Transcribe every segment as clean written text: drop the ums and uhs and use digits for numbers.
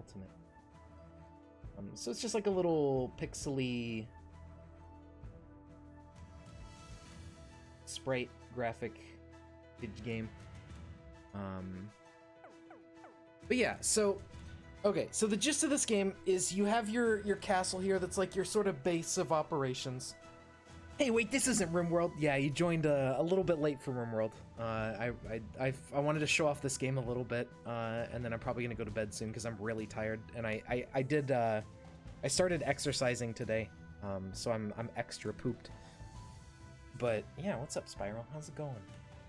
Ultimate. So it's just like a little pixely sprite graphic game. But yeah, so okay, so the gist of this game is you have your castle here that's like your sort of base of operations. Hey, wait, this isn't RimWorld. Yeah, you joined a little bit late for RimWorld. I wanted to show off this game a little bit, and then I'm probably gonna go to bed soon because I'm really tired. And I started exercising today, so I'm extra pooped. But yeah, what's up, Spiral? How's it going?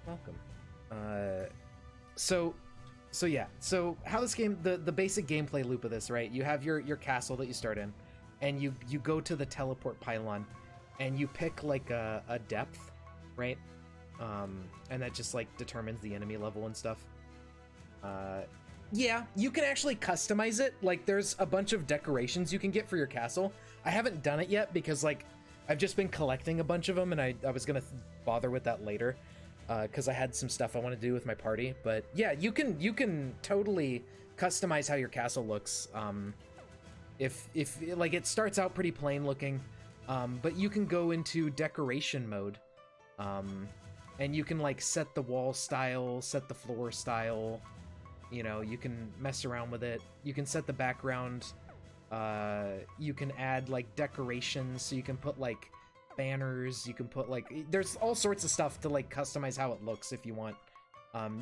Welcome. So yeah, so how this game, the basic gameplay loop of this, right? You have your castle that you start in, and you go to the teleport pylon, and you pick like a depth, right? And that just like determines the enemy level and stuff. Yeah, you can actually customize it. Like there's a bunch of decorations you can get for your castle. I haven't done it yet because like I've just been collecting a bunch of them, and I was gonna bother with that later. Because I had some stuff I want to do with my party, but yeah, you can totally customize how your castle looks. If like it starts out pretty plain looking, but you can go into decoration mode, and you can like set the wall style, set the floor style. You know, you can mess around with it. You can set the background. You can add like decorations, so you can put like banners, you can put like, there's all sorts of stuff to like customize how it looks if you want.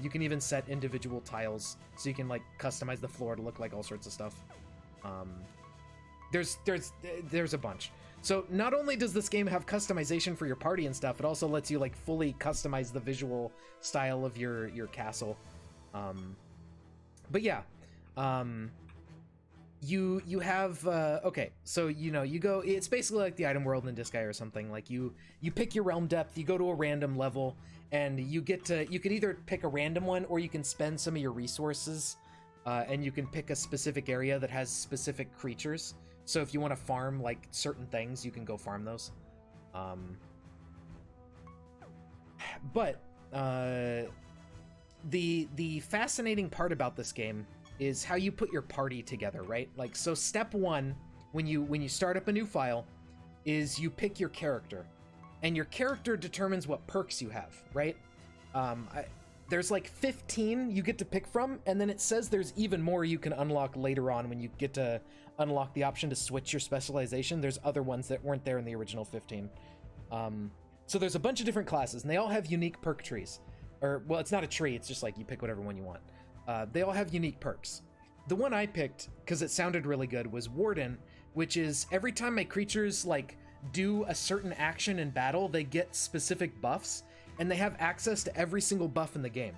You can even set individual tiles, so you can like customize the floor to look like all sorts of stuff. There's a bunch. So not only does this game have customization for your party and stuff, it also lets you like fully customize the visual style of your castle. But yeah, you have okay, so you know, you go, it's basically like the item world in Disgaea or something. Like you pick your realm depth, you go to a random level, and you can either pick a random one, or you can spend some of your resources, and you can pick a specific area that has specific creatures. So if you want to farm like certain things, you can go farm those. But the fascinating part about this game is how you put your party together, right? Like, so step one, when you start up a new file, is you pick your character, and your character determines what perks you have, right? There's like 15 you get to pick from, and then it says there's even more you can unlock later on when you get to unlock the option to switch your specialization. There's other ones that weren't there in the original 15. So there's a bunch of different classes, and they all have unique perk trees. Or, well, it's not a tree, it's just like you pick whatever one you want. They all have unique perks. The one I picked, because it sounded really good, was Warden, which is every time my creatures like do a certain action in battle, they get specific buffs, and they have access to every single buff in the game.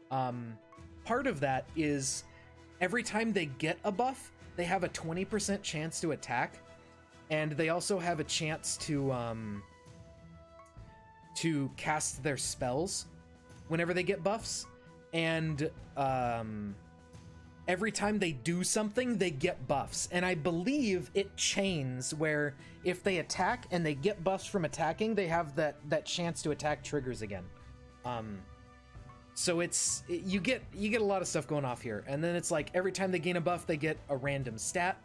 Part of that is every time they get a buff, they have a 20% chance to attack, and they also have a chance to cast their spells whenever they get buffs. And every time they do something, they get buffs. And I believe it chains, where if they attack and they get buffs from attacking, they have that chance to attack triggers again. So you get a lot of stuff going off here. And then it's like every time they gain a buff, they get a random stat.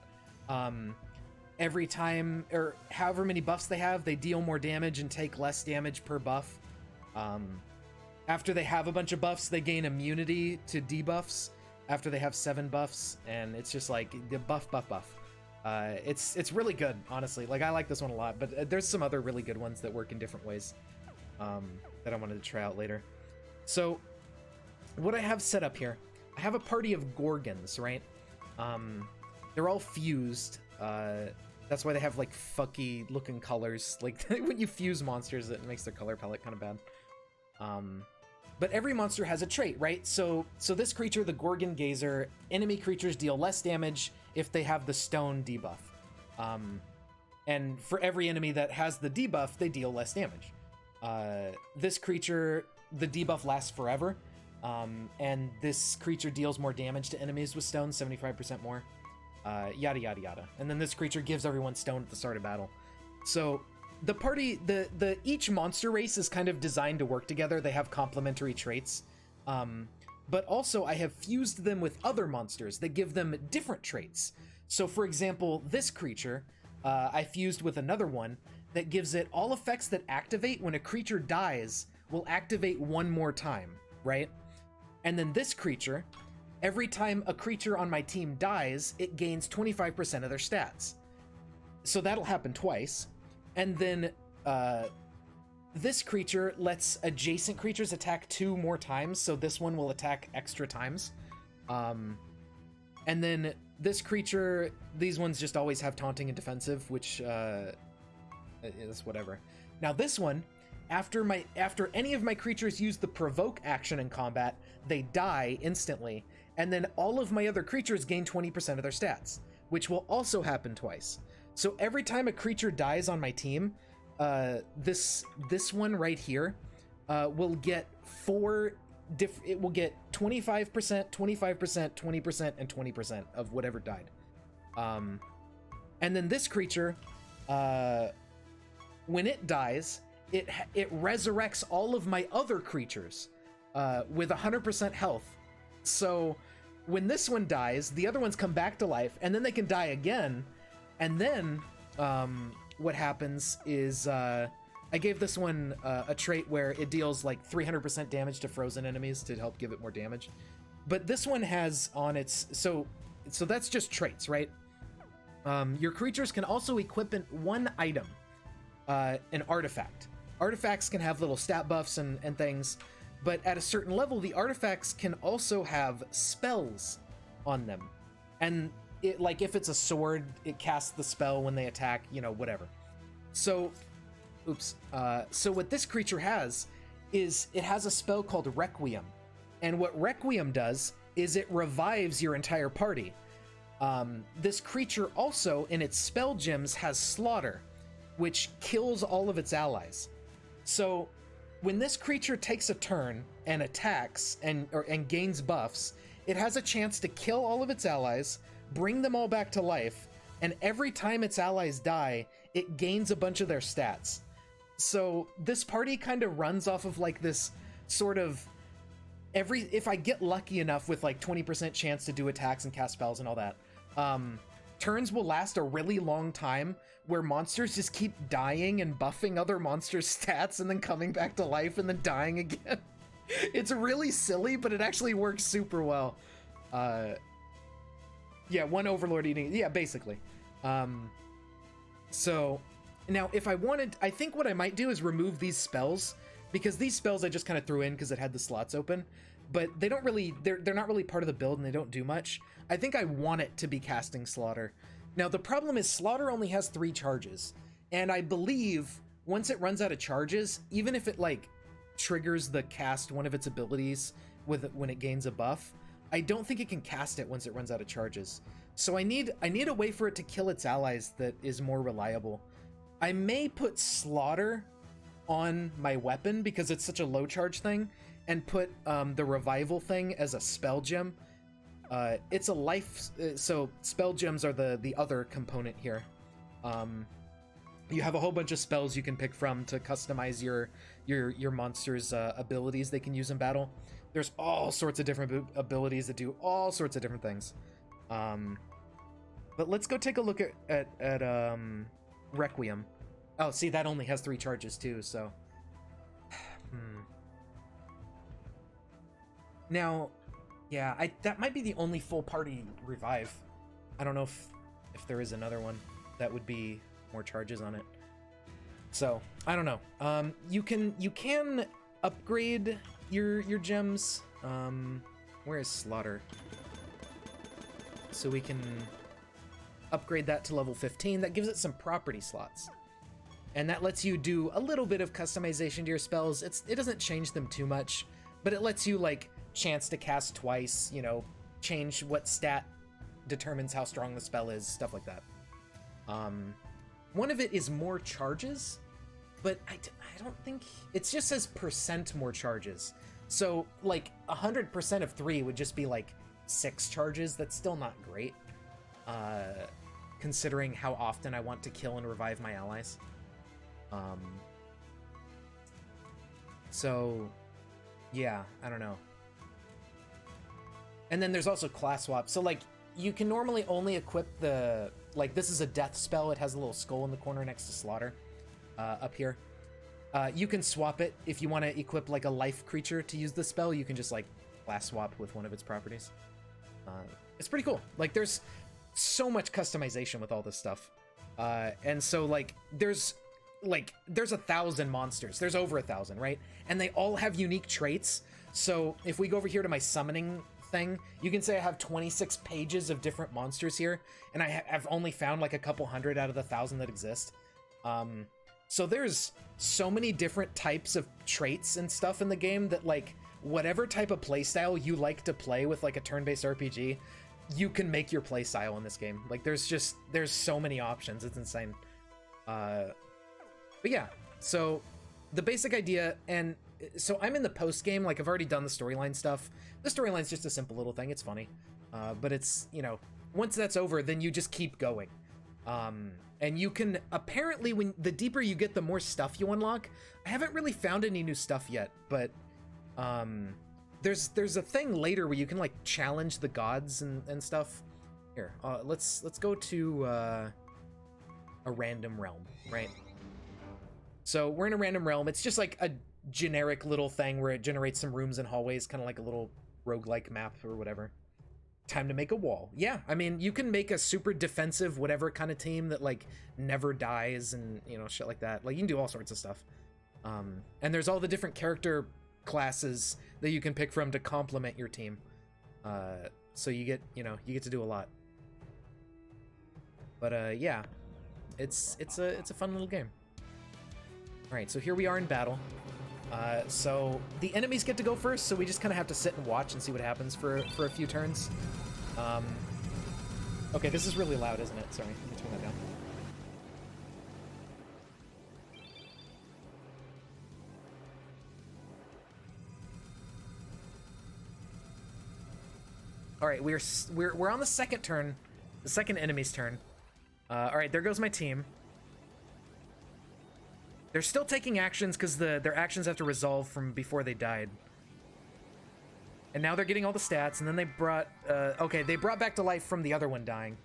Every time, or however many buffs they have, they deal more damage and take less damage per buff. After they have a bunch of buffs, they gain immunity to debuffs after they have 7 buffs, and it's just like the buff. It's really good, honestly. Like, I like this one a lot, but there's some other really good ones that work in different ways that I wanted to try out later. So what I have set up here, I have a party of Gorgons, right? They're all fused. That's why they have like fucky looking colors. Like when you fuse monsters, it makes their color palette kind of bad. But every monster has a trait, right? So this creature, the Gorgon Gazer, enemy creatures deal less damage if they have the stone debuff. And for every enemy that has the debuff, they deal less damage. This creature, the debuff lasts forever. And this creature deals more damage to enemies with stone, 75% more. Yada, yada, yada. And then this creature gives everyone stone at the start of battle. So the party, each monster race is kind of designed to work together. They have complementary traits. but also I have fused them with other monsters that give them different traits. So for example, this creature, I fused with another one that gives it all effects that activate when a creature dies will activate one more time, right? And then this creature, every time a creature on my team dies, it gains 25% of their stats. So that'll happen twice. And then this creature lets adjacent creatures attack 2 more times, so this one will attack extra times. And then this creature, these ones just always have taunting and defensive, which is whatever. Now this one, after any of my creatures use the provoke action in combat, they die instantly, and then all of my other creatures gain 20% of their stats, which will also happen twice. So every time a creature dies on my team, this one right here will get it will get 25%, 25%, 20%, and 20% of whatever died. And then this creature, when it dies, it resurrects all of my other creatures with 100% health. So when this one dies, the other ones come back to life, and then they can die again. And then what happens is I gave this one a trait where it deals like 300% damage to frozen enemies to help give it more damage. But this one has on its... So that's just traits, right? Your creatures can also equip one item, an artifact. Artifacts can have little stat buffs and things, but at a certain level, the artifacts can also have spells on them. And it, like, if it's a sword, it casts the spell when they attack, you know, whatever. So, so what this creature has is it has a spell called Requiem. And what Requiem does is it revives your entire party. This creature also, in its spell gems, has Slaughter, which kills all of its allies. So when this creature takes a turn and attacks and gains buffs, it has a chance to kill all of its allies, bring them all back to life, and every time its allies die, it gains a bunch of their stats. So this party kind of runs off of like this sort of if I get lucky enough with like 20% chance to do attacks and cast spells and all that, turns will last a really long time where monsters just keep dying and buffing other monsters' stats and then coming back to life and then dying again. It's really silly, but it actually works super well. Yeah, one overlord eating, yeah, basically. So now if I wanted, I think what I might do is remove these spells, because these spells I just kind of threw in because it had the slots open, but they don't really, they're not really part of the build and they don't do much. I think I want it to be casting Slaughter. Now the problem is Slaughter only has 3 charges, and I believe once it runs out of charges, even if it like triggers the cast one of its abilities when it gains a buff, I don't think it can cast it once it runs out of charges. So I need a way for it to kill its allies that is more reliable. I may put Slaughter on my weapon because it's such a low charge thing, and put the revival thing as a spell gem. It's a life, so spell gems are the other component here. You have a whole bunch of spells you can pick from to customize your monster's abilities they can use in battle. There's all sorts of different abilities that do all sorts of different things. But let's go take a look at Requiem. Oh, see, that only has 3 charges too, so... Now, yeah, that might be the only full party revive. I don't know if there is another one that would be more charges on it. So, I don't know. You can upgrade your gems. Where is Slaughter? So we can upgrade that to level 15. That gives it some property slots. And that lets you do a little bit of customization to your spells. It doesn't change them too much, but it lets you, like, chance to cast twice, you know, change what stat determines how strong the spell is, stuff like that. One of it is more charges, but I don't think... It just says % more charges. So, like, 100% of 3 would just be, like, 6 charges. That's still not great, considering how often I want to kill and revive my allies. So, yeah, I don't know. And then there's also class swap. So like you can normally only equip the, like this is a death spell. It has a little skull in the corner next to slaughter up here. You can swap it if you want to equip like a life creature to use the spell. You can just like class swap with one of its properties. It's pretty cool. Like there's so much customization with all this stuff. And so like there's 1,000 monsters. There's over 1,000, right? And they all have unique traits. So if we go over here to my summoning thing, you can say I have 26 pages of different monsters here, and I've only found like a couple hundred out of the 1,000 that exist. So there's so many different types of traits and stuff in the game that like whatever type of playstyle you like to play with like a turn-based RPG, you can make your playstyle in this game. Like there's so many options. It's insane. But yeah, so the basic idea, and so I'm in the post game, like I've already done the storyline stuff. The storyline's just a simple little thing. It's funny. But it's, you know, once that's over, then you just keep going. And you can apparently, when the deeper you get, the more stuff you unlock. I haven't really found any new stuff yet, but there's a thing later where you can like challenge the gods and stuff. Here, let's go to a random realm, right? So we're in a random realm. It's just like a generic little thing where it generates some rooms and hallways, kind of like a little roguelike map or whatever. Time to make a wall. Yeah, I mean, you can make a super defensive whatever kind of team that like never dies and, you know, shit like that. Like you can do all sorts of stuff. And there's all the different character classes that you can pick from to complement your team. So you get to do a lot. But yeah, it's a fun little game. All right, so here we are in battle. So the enemies get to go first, so we just kind of have to sit and watch and see what happens for a few turns. Okay, this is really loud, isn't it? Sorry, let me turn that down. All right, we're on the second turn, the second enemy's turn. All right, there goes my team. They're still taking actions because their actions have to resolve from before they died. And now they're getting all the stats, and then they brought... okay, they brought back to life from the other one dying.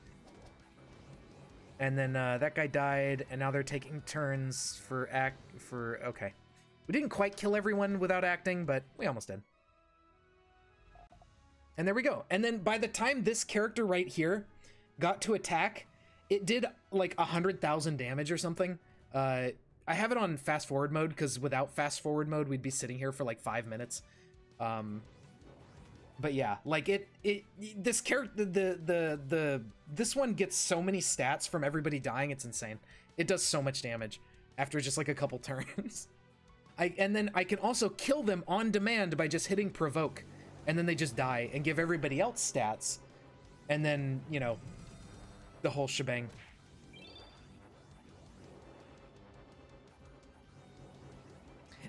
And then that guy died, and now they're taking turns for okay. We didn't quite kill everyone without acting, but we almost did. And there we go. And then by the time this character right here got to attack, it did like 100,000 damage or something. I have it on fast forward mode because without fast forward mode, we'd be sitting here for like 5 minutes. But yeah, like this character, this one gets so many stats from everybody dying. It's insane. It does so much damage after just like a couple turns. And then I can also kill them on demand by just hitting provoke, and then they just die and give everybody else stats. And then, you know, the whole shebang.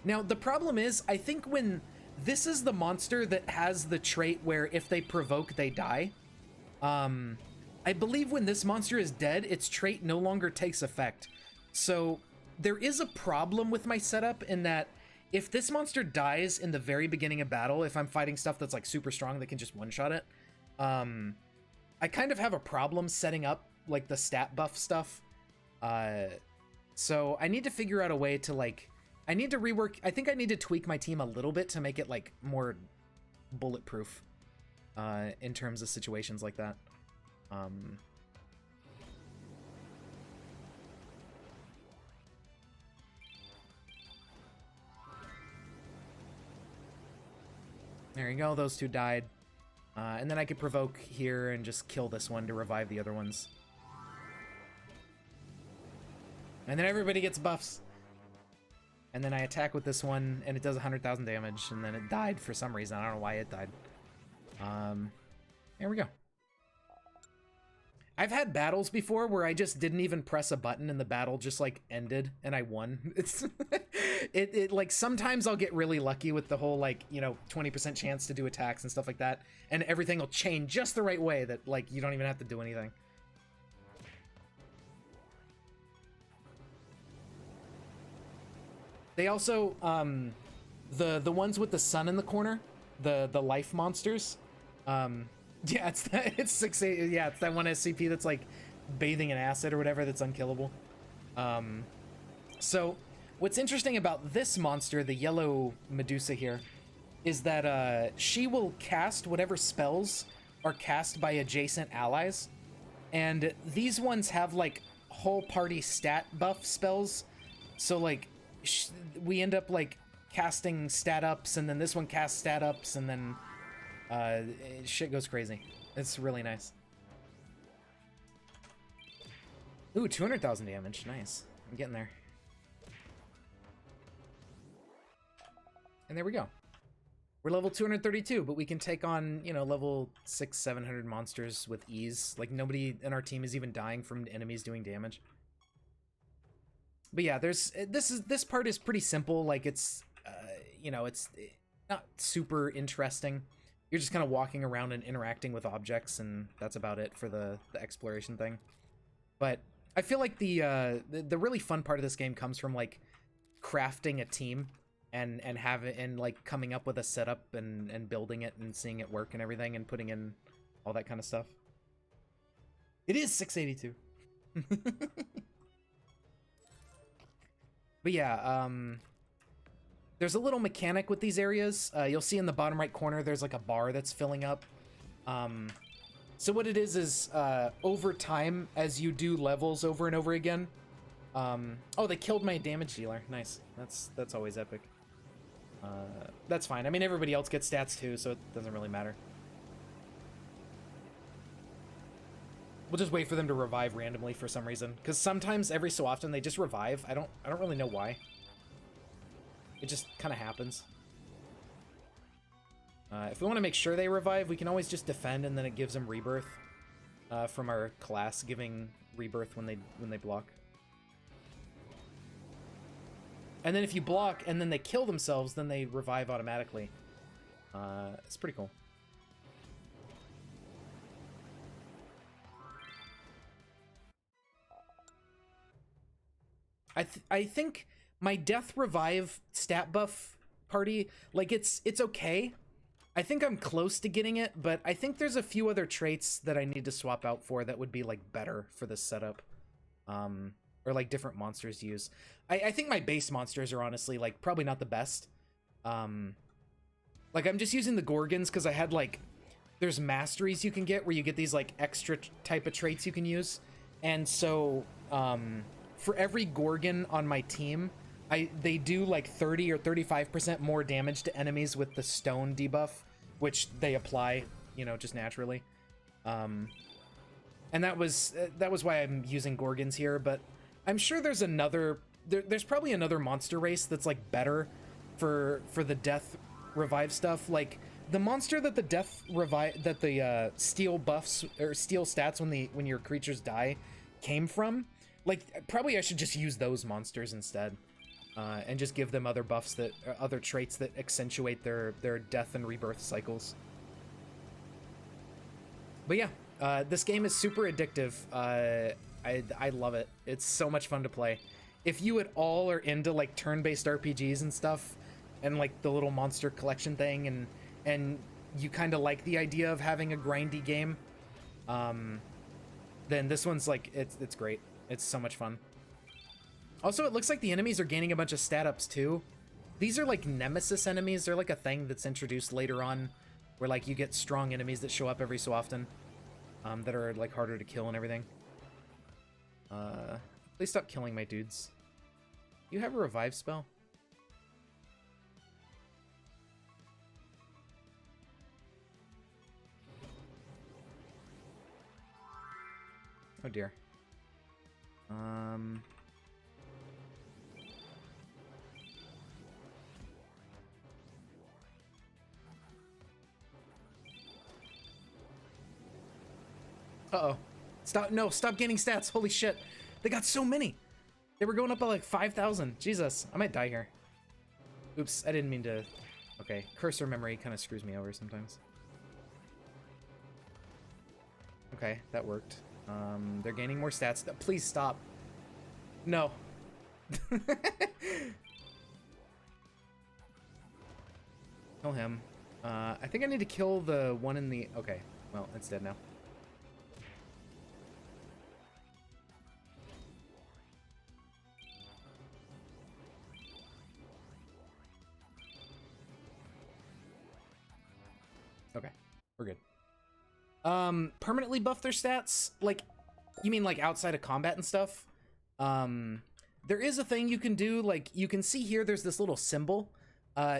Now, the problem is, I think when this is the monster that has the trait where if they provoke, they die. I believe when this monster is dead, its trait no longer takes effect. So there is a problem with my setup in that if this monster dies in the very beginning of battle, if I'm fighting stuff that's like super strong that can just one-shot it, I kind of have a problem setting up like the stat buff stuff. So I need to figure out a way to like... I need to rework... I think I need to tweak my team a little bit to make it, like, more bulletproof in terms of situations like that. There you go, those two died. And then I could provoke here and just kill this one to revive the other ones. And then everybody gets buffs. And then I attack with this one, and it does 100,000 damage, and then it died for some reason. I don't know why it died. There we go. I've had battles before where I just didn't even press a button and the battle just, like, ended, and I won. It's... like, sometimes I'll get really lucky with the whole, like, you know, 20% chance to do attacks and stuff like that, and everything will chain just the right way that, like, you don't even have to do anything. They also, the ones with the sun in the corner, the life monsters, Yeah, it's 6 yeah, it's that one SCP that's like bathing in acid or whatever that's unkillable. So what's interesting about this monster, the yellow Medusa here, is that she will cast whatever spells are cast by adjacent allies, and these ones have like whole party stat buff spells. So like we end up like casting stat ups, and then this one casts stat ups, and then shit goes crazy. It's really nice. Ooh, 200,000 damage. Nice. I'm getting there. And there we go. We're level 232, but we can take on, you know, level 600-700 monsters with ease. Like, nobody in our team is even dying from enemies doing damage. But yeah, this part is pretty simple. Like, it's, you know, it's not super interesting. You're just kind of walking around and interacting with objects, and that's about it for the exploration thing. But I feel like the really fun part of this game comes from, like, crafting a team and like coming up with a setup and building it and seeing it work and everything and putting in all that kind of stuff. It is 682. But yeah, there's a little mechanic with these areas. You'll see in the bottom right corner there's like a bar that's filling up. So what it is over time, as you do levels over and over again. Oh, they killed my damage dealer. Nice. That's always epic. That's fine. I mean, everybody else gets stats too, so it doesn't really matter. We'll just wait for them to revive randomly for some reason, because sometimes every so often they just revive. I don't really know why. It just kind of happens. If we want to make sure they revive, we can always just defend, and then it gives them rebirth from our class giving rebirth when they block. And then if you block and then they kill themselves, then they revive automatically. It's pretty cool. I think my death revive stat buff party, like it's okay. I think I'm close to getting it, but I think there's a few other traits that I need to swap out for that would be like better for this setup. Or like different monsters to use. I think my base monsters are honestly like probably not the best. Like I'm just using the Gorgons because I had like, there's masteries you can get where you get these like extra type of traits you can use. And so for every Gorgon on my team, they do like 30 or 35% more damage to enemies with the stone debuff, which they apply, you know, just naturally. And that was why I'm using Gorgons here, but I'm sure there's another, there's probably another monster race that's like better for the death revive stuff. Like the monster that the death revive, that the steel buffs or steel stats when your creatures die came from, like probably I should just use those monsters instead. And just give them other buffs that, other traits that accentuate their death and rebirth cycles. But yeah, this game is super addictive. I love it. It's so much fun to play. If you at all are into like turn-based RPGs and stuff, and like the little monster collection thing, and you kind of like the idea of having a grindy game, then this one's like it's great. It's so much fun. Also, it looks like the enemies are gaining a bunch of stat ups too. These are like nemesis enemies. They're like a thing that's introduced later on, where like you get strong enemies that show up every so often, that are like harder to kill and everything. Please stop killing my dudes. You have a revive spell? Oh dear. Uh-oh. Stop gaining stats. Holy shit. They got so many. They were going up by like 5,000. Jesus, I might die here. Oops, I didn't mean to. Okay, cursor memory kind of screws me over sometimes. Okay, that worked. They're gaining more stats. Please stop. No. Kill him. I think I need to kill the one in the... Okay, well, it's dead now. Okay, we're good. Permanently buff their stats? Like, you mean like outside of combat and stuff? There is a thing you can do, like, you can see here there's this little symbol.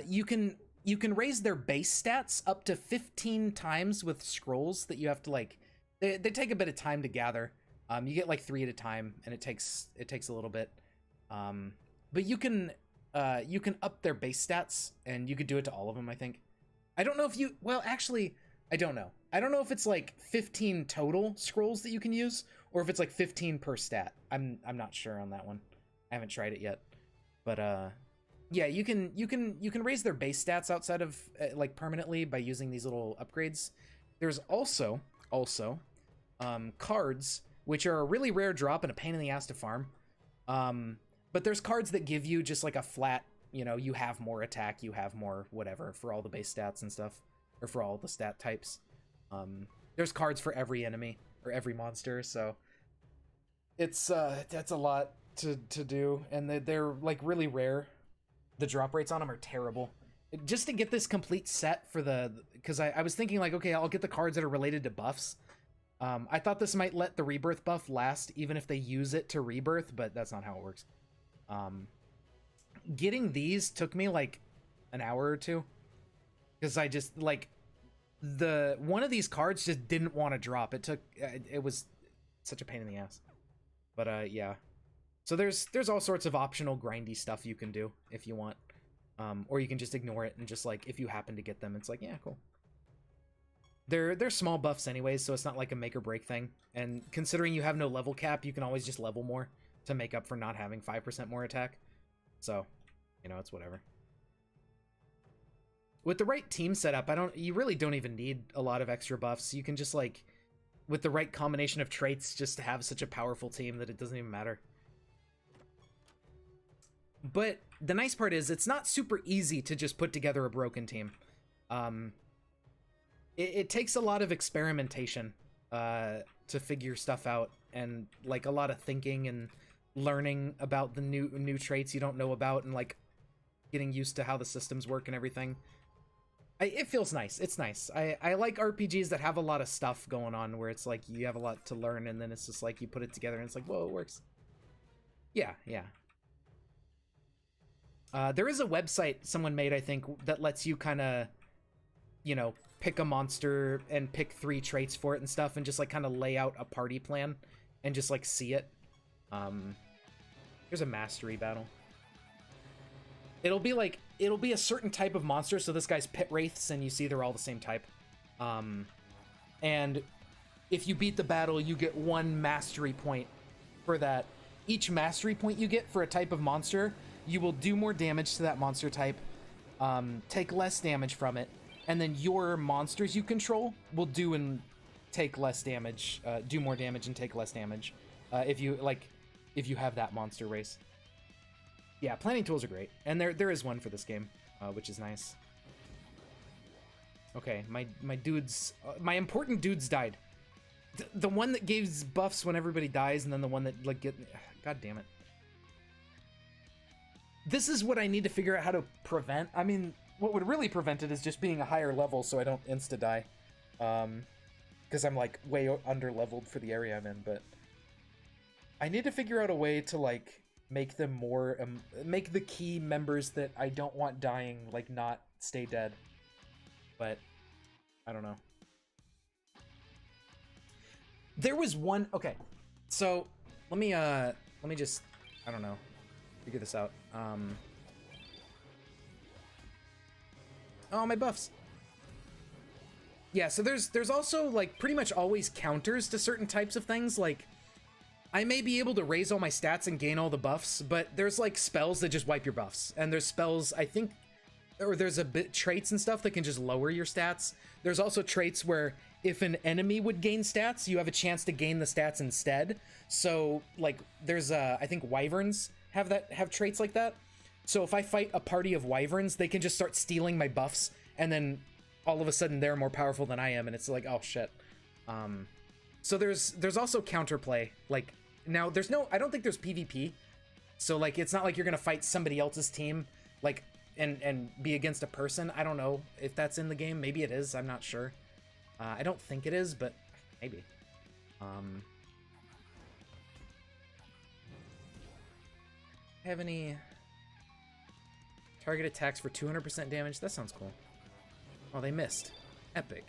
You can raise their base stats up to 15 times with scrolls that you have to, like, they take a bit of time to gather. You get like 3 at a time, and it takes a little bit. But you can up their base stats, and you could do it to all of them, I think. I don't know if you, well, actually, I don't know. I don't know if it's like 15 total scrolls that you can use, or if it's like 15 per stat. I'm not sure on that one. I haven't tried it yet. But yeah, you can raise their base stats outside of like permanently by using these little upgrades. There's also cards, which are a really rare drop and a pain in the ass to farm. But there's cards that give you just like a flat, you know, you have more attack, you have more whatever for all the base stats and stuff, or for all the stat types. There's cards for every enemy or every monster, so it's that's a lot to do, and they're like really rare. The drop rates on them are terrible. Just to get this complete set for because I was thinking like, okay, I'll get the cards that are related to buffs. I thought this might let the rebirth buff last even if they use it to rebirth, but that's not how it works. Getting these took me like an hour or two, because I just like one of these cards just didn't want to drop. It was such a pain in the ass. But yeah, so there's all sorts of optional grindy stuff you can do if you want, or you can just ignore it and just like, if you happen to get them, it's like, yeah, cool. They're small buffs anyways, so it's not like a make or break thing. And considering you have no level cap, you can always just level more to make up for not having 5% more attack. So, you know, it's whatever. With the right team setup, you really don't even need a lot of extra buffs. You can just like, with the right combination of traits, just have such a powerful team that it doesn't even matter. But the nice part is it's not super easy to just put together a broken team. It takes a lot of experimentation to figure stuff out, and like a lot of thinking and learning about the new traits you don't know about, and like getting used to how the systems work and everything. It feels nice. It's nice. I like RPGs that have a lot of stuff going on, where it's like you have a lot to learn, and then it's just like you put it together and it's like, whoa, it works. Yeah. There is a website someone made, I think, that lets you kind of, you know, pick a monster and pick 3 traits for it and stuff, and just like kind of lay out a party plan and just like see it. There's a mastery battle. It'll be a certain type of monster, so this guy's pit wraiths, and you see they're all the same type. And if you beat the battle, you get 1 mastery point for that. Each mastery point you get for a type of monster, you will do more damage to that monster type, take less damage from it, and then your monsters you control will do and take less damage, do more damage and take less damage, if you have that monster race. Yeah, planning tools are great, and there is one for this game, which is nice. Okay, my dudes, my important dudes died. The one that gives buffs when everybody dies, and then the one that like god damn it. This is what I need to figure out how to prevent. I mean, what would really prevent it is just being a higher level, so I don't insta die, because I'm like way under leveled for the area I'm in. But I need to figure out a way to like make them more, make the key members that I don't want dying, like, not stay dead. But I don't know. There was one, okay, so let me just, I don't know, figure this out. Oh, my buffs. Yeah, so there's also like pretty much always counters to certain types of things. Like, I may be able to raise all my stats and gain all the buffs, but there's like spells that just wipe your buffs. And there's spells, I think, or there's a bit traits and stuff that can just lower your stats. There's also traits where if an enemy would gain stats, you have a chance to gain the stats instead. So like there's I think wyverns have traits like that. So if I fight a party of wyverns, they can just start stealing my buffs and then all of a sudden they're more powerful than I am, and it's like, oh shit. So there's also counterplay. Like, now I don't think there's PvP. So like, it's not like you're gonna fight somebody else's team, like, and be against a person. I don't know if that's in the game. Maybe it is. I'm not sure. I don't think it is, but maybe. Have any target attacks for 200% damage? That sounds cool. Oh, they missed. Epic.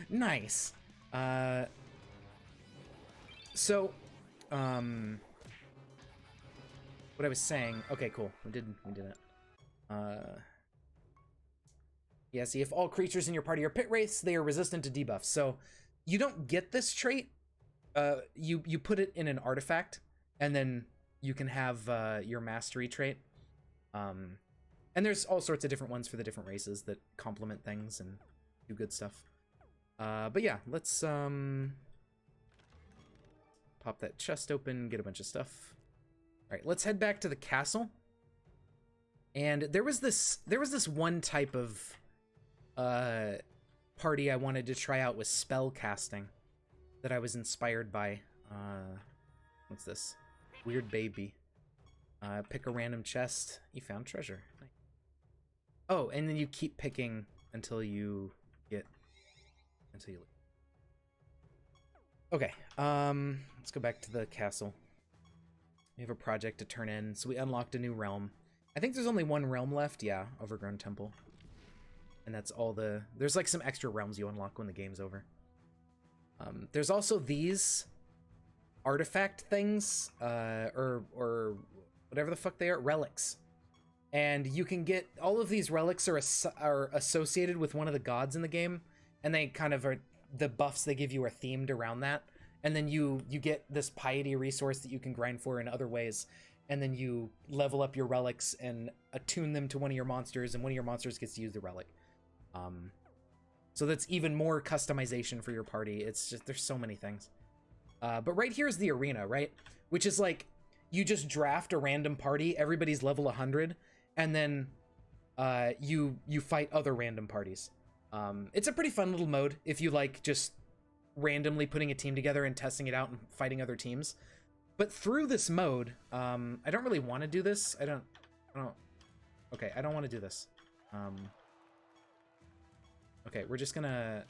Nice. So, what I was saying. Okay, cool. We did it. Yeah, see, if all creatures in your party are pit wraiths, they are resistant to debuffs. So, you don't get this trait. You put it in an artifact, and then you can have your mastery trait. And there's all sorts of different ones for the different races that complement things and do good stuff. But yeah, let's pop that chest open, get a bunch of stuff. All right, let's head back to the castle. And there was this one type of party I wanted to try out with spell casting that I was inspired by. What's this? Weird baby. Pick a random chest. You found treasure. Nice. Oh, and then you keep picking until you leave. Okay, let's go back to the castle. We have a project to turn in, so we unlocked a new realm. I think there's only one realm left, yeah, Overgrown Temple. And that's all there's like some extra realms you unlock when the game's over. There's also these artifact things, or whatever the fuck they are, relics. And you can get, all of these relics are associated with one of the gods in the game, and they kind of are, the buffs they give you are themed around that. And then you get this piety resource that you can grind for in other ways, and then you level up your relics and attune them to one of your monsters, and one of your monsters gets to use the relic. So that's even more customization for your party. It's just, there's so many things. But right here is the arena, right? Which is like, you just draft a random party, everybody's level 100, and then you fight other random parties. It's a pretty fun little mode if you like just randomly putting a team together and testing it out and fighting other teams. But through this mode, I don't really want to do this. I don't want to do this. Okay, we're just gonna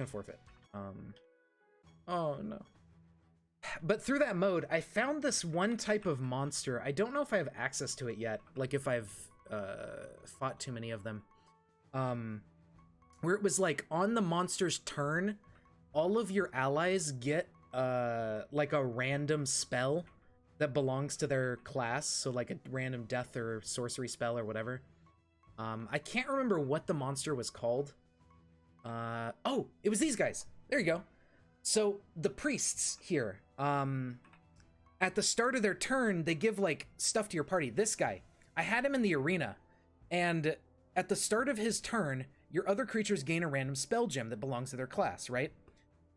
forfeit. Oh no. But through that mode, I found this one type of monster. I don't know if I have access to it yet, like if I've fought too many of them. Where it was like, on the monster's turn, all of your allies get like a random spell that belongs to their class, so like a random death or sorcery spell or whatever. I can't remember what the monster was called. Oh, it was these guys. There you go. So the priests here, at the start of their turn, they give like stuff to your party. This guy, I had him in the arena, and at the start of his turn, your other creatures gain a random spell gem that belongs to their class, right?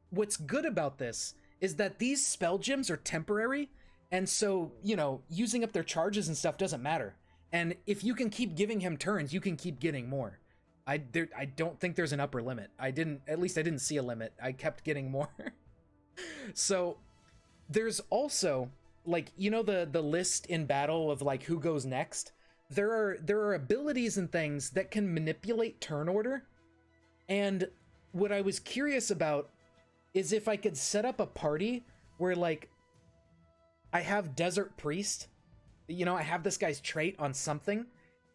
What's good about this is that these spell gems are temporary, and so, you know, using up their charges and stuff doesn't matter. And if you can keep giving him turns, you can keep getting more. I don't think there's an upper limit. At least I didn't see a limit. I kept getting more. So there's also, like, you know, the list in battle of like who goes next. There are abilities and things that can manipulate turn order. And what I was curious about is if I could set up a party where, like, I have Desert Priest, you know, I have this guy's trait on something,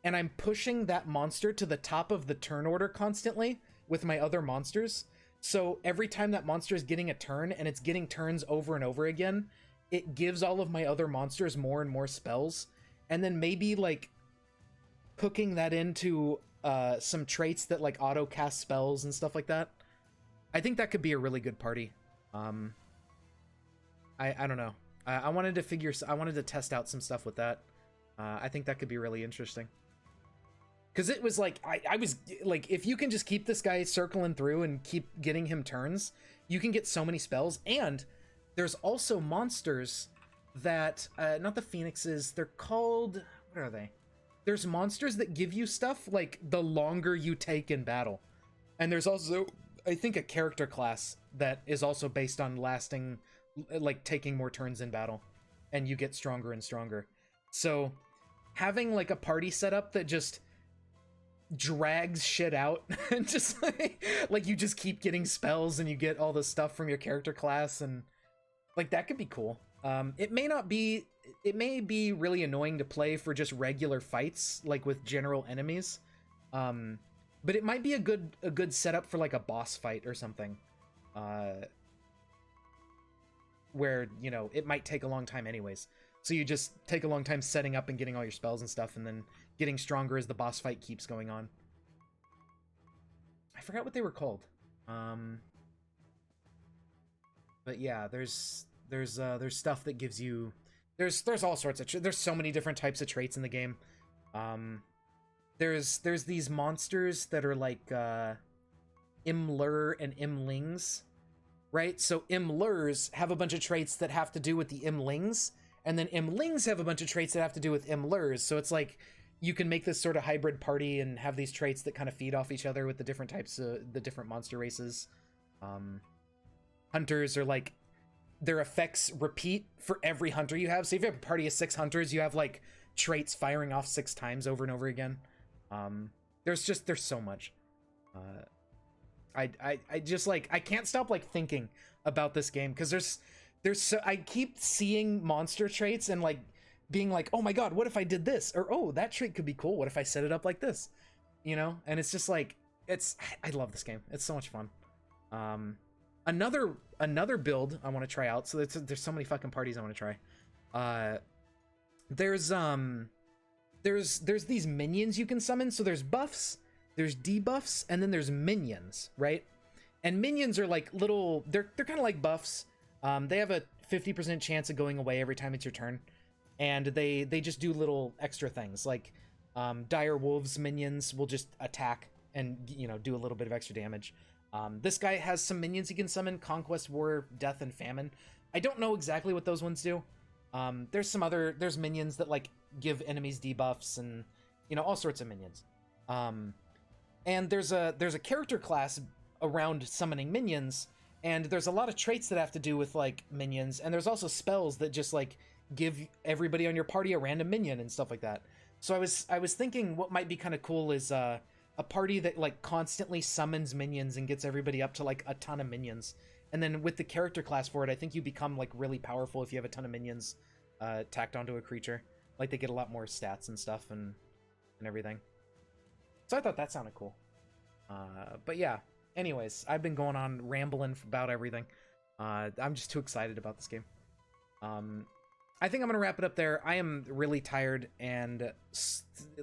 and I'm pushing that monster to the top of the turn order constantly with my other monsters. So every time that monster is getting a turn, and it's getting turns over and over again, it gives all of my other monsters more and more spells. And then maybe, like, hooking that into some traits that, like, auto cast spells and stuff like that. I think that could be a really good party. I don't know. I wanted to test out some stuff with that. I think that could be really interesting. Because it was like, I was like, if you can just keep this guy circling through and keep getting him turns, you can get so many spells. And there's also monsters that, not the phoenixes, they're called, what are they? there's monsters that give you stuff like the longer you take in battle. And there's also, I think, a character class that is also based on lasting, like taking more turns in battle, and you get stronger and stronger. So having like a party setup that just drags shit out and just like you just keep getting spells and you get all the stuff from your character class, and like that could be cool. It may be really annoying to play for just regular fights, like with general enemies. But it might be a good setup for like a boss fight or something. Where, you know, it might take a long time anyways. So you just take a long time setting up and getting all your spells and stuff, and then getting stronger as the boss fight keeps going on. I forgot what they were called. But yeah, there's stuff that gives you, there's all sorts of, there's so many different types of traits in the game. There's these monsters that are like Imlur and Imlings, right? So Imlurs have a bunch of traits that have to do with the Imlings, and then Imlings have a bunch of traits that have to do with Imlurs. So it's like you can make this sort of hybrid party and have these traits that kind of feed off each other with the different types of the different monster races. Hunters are like, their effects repeat for every hunter you have. So if you have a party of 6 hunters, you have like traits firing off 6 times over and over again. There's so much. I just like, I can't stop like thinking about this game, because there's so, I keep seeing monster traits and like being like, oh my god, what if I did this? Or, oh, that trait could be cool, what if I set it up like this? You know? And it's just like, I love this game. It's so much fun. Another build I want to try out. So there's so many fucking parties I want to try. There's these minions you can summon. So there's buffs, there's debuffs, and then there's minions, right? And minions are like little, they're kind of like buffs. They have a 50% chance of going away every time it's your turn, and they just do little extra things, like Dire Wolves minions will just attack and, you know, do a little bit of extra damage. This guy has some minions he can summon: Conquest, War, Death, and Famine. I don't know exactly what those ones do. There's minions that like give enemies debuffs and, you know, all sorts of minions. And there's a character class around summoning minions, and there's a lot of traits that have to do with like minions, and there's also spells that just like give everybody on your party a random minion and stuff like that. So I was thinking what might be kind of cool is a party that like constantly summons minions and gets everybody up to like a ton of minions. And then with the character class for it, I think you become like really powerful if you have a ton of minions tacked onto a creature. Like they get a lot more stats and stuff and everything. So I thought that sounded cool. But yeah, anyways, I've been going on rambling about everything. I'm just too excited about this game. I think I'm gonna wrap it up there. I am really tired and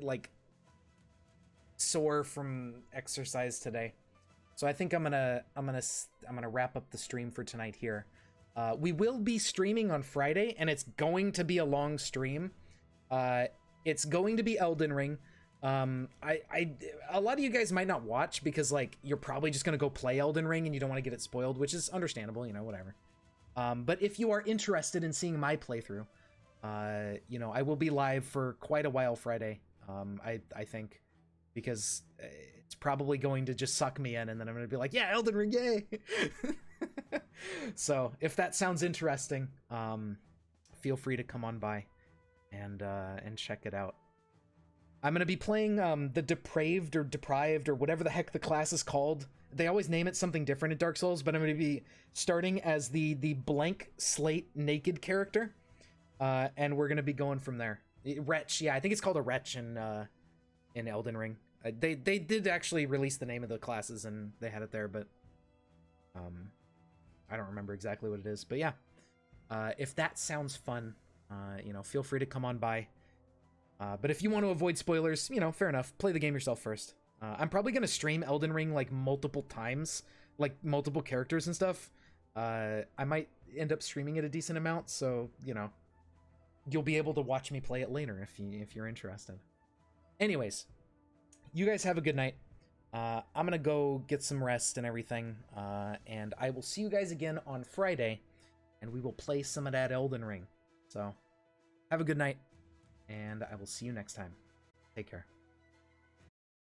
like sore from exercise today, so I think I'm gonna wrap up the stream for tonight here. We will be streaming on Friday, and it's going to be a long stream. It's going to be Elden Ring. A lot of you guys might not watch because like you're probably just gonna go play Elden Ring and you don't want to get it spoiled, which is understandable, you know, whatever. But if you are interested in seeing my playthrough, you know, I will be live for quite a while Friday. I think, because it's probably going to just suck me in, and then I'm going to be like, yeah, Elden Ring, yay! So if that sounds interesting, feel free to come on by and check it out. I'm going to be playing the Depraved or Deprived or whatever the heck the class is called. They always name it something different in Dark Souls, but I'm going to be starting as the blank slate naked character, and we're going to be going from there. Wretch, yeah, I think it's called a Wretch in Elden Ring. They did actually release the name of the classes and they had it there, but I don't remember exactly what it is. But yeah, if that sounds fun, you know, feel free to come on by. But if you want to avoid spoilers, you know, fair enough. Play the game yourself first. I'm probably going to stream Elden Ring like multiple times, like multiple characters and stuff. I might end up streaming it a decent amount, so, you know, you'll be able to watch me play it later if you're interested. Anyways, you guys have a good night. I'm going to go get some rest and everything, and I will see you guys again on Friday, and we will play some of that Elden Ring. So, have a good night, and I will see you next time. Take care.